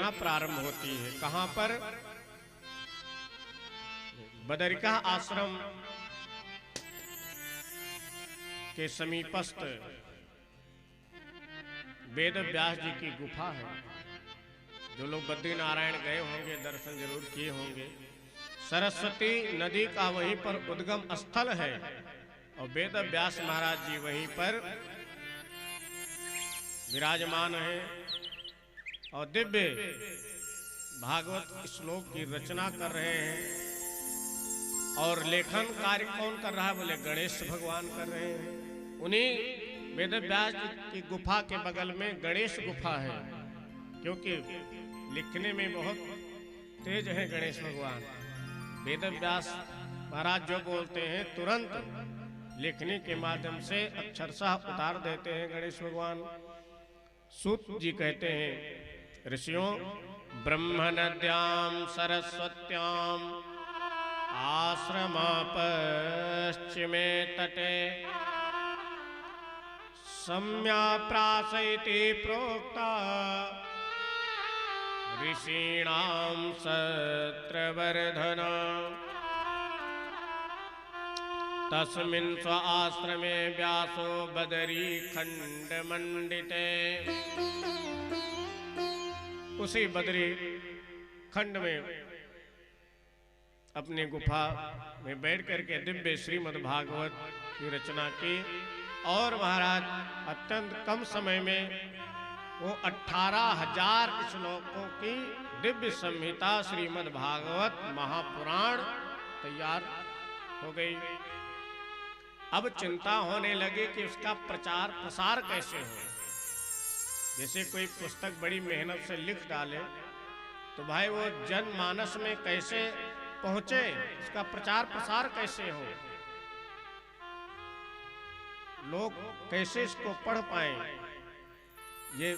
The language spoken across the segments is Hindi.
रचना प्रारंभ होती है। कहां पर? बदरिका आश्रम के समीपस्थ वेद व्यास जी की गुफा है। जो लोग बद्रीनारायण गए होंगे दर्शन जरूर किए होंगे। सरस्वती नदी का वहीं पर उद्गम स्थल है और वेद व्यास महाराज जी वहीं पर विराजमान हैं और दिव्य भागवत श्लोक की रचना कर रहे हैं। और लेखन कार्य कौन कर रहा है? बोले गणेश भगवान कर रहे हैं। उन्हीं वेद व्यास की गुफा के बगल में गणेश गुफा है, क्योंकि लिखने में बहुत तेज है गणेश भगवान। वेद व्यास महाराज जो बोलते हैं तुरंत लिखने के माध्यम से अक्षरशः उतार देते हैं गणेश भगवान। सूत जी कहते हैं, ऋषियों ब्रह्म नद्याम सरस्वत्याम आश्रमा पश्चिमे तटे सम्या प्रासैति प्रोक्ता ऋषीणाम सत्रवर्धन तस्मिन् स्व आश्रमे व्यासो बदरी खंड मंडिते। उसी बदरी खंड में अपनी गुफा में बैठ करके दिव्य श्रीमद् भागवत की रचना की। और महाराज अत्यंत कम समय में वो 18,000 श्लोकों की दिव्य संहिता श्रीमद् भागवत महापुराण तैयार हो गई। अब चिंता होने लगी कि उसका प्रचार प्रसार कैसे हो। जैसे कोई पुस्तक बड़ी मेहनत से लिख डाले तो भाई वो जनमानस में कैसे पहुंचे, उसका प्रचार प्रसार कैसे हो, लोग कैसे इसको पढ़ पाएं। ये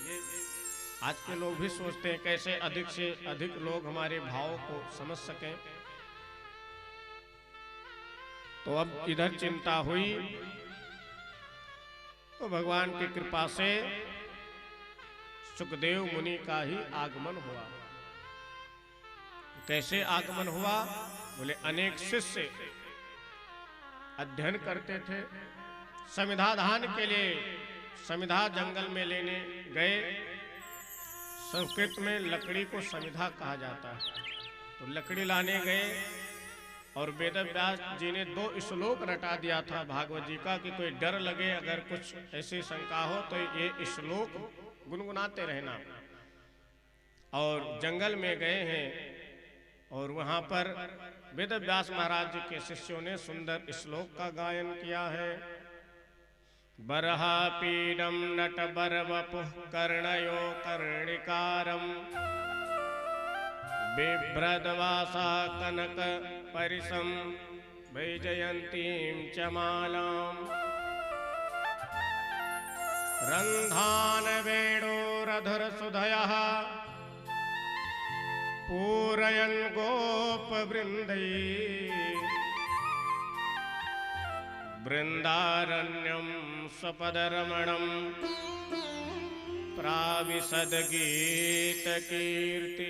आज के लोग भी सोचते हैं कैसे अधिक से अधिक लोग हमारे भाव को समझ सकें। तो अब इधर चिंता हुई तो भगवान की कृपा से सुखदेव मुनि का ही आगमन हुआ। कैसे आगमन हुआ? बोले अनेक शिष्य अध्ययन करते थे, समिधा दान के लिए समिधा जंगल में लेने गए। संस्कृत में लकड़ी को समिधा कहा जाता है। तो लकड़ी लाने गए और वेद व्यास जी ने 2 श्लोक रटा दिया था भागवत जी का कि कोई डर लगे, अगर कुछ ऐसी शंका हो तो ये श्लोक गुनगुनाते रहना। और जंगल में गए हैं और वहां पर वेद व्यास महाराज जी के शिष्यों ने सुंदर श्लोक का गायन किया है। बरहा पीडम नट बरवपुः कर्णयो कर्णिकारम बिभ्रदवासा कनक परिसम वैजयंतीं च मालाम रंधान वेणोरधर सुधयः पूरयन् गोप वृंदैः वृंदारण्यम स्वपदरमणम प्राविशद गीत कीर्ति।